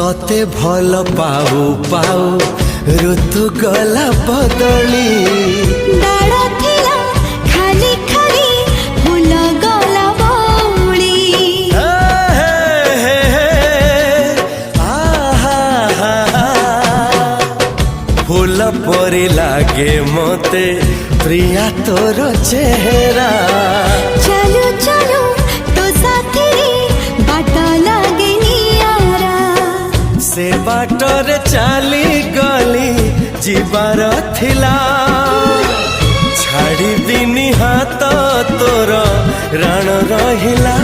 तते भल पाऊ पाऊ ऋतु गला बदली डाळ थिला खाली खाली फूल गला बौली फूल परी लागे मते प्रिया तोर चेहरा चलो चलो तो साथी रे बाट लागे नियारा से बाटर चली गली जीवार थिला छाड़ी दिनी हाथ तोर राण रहिला।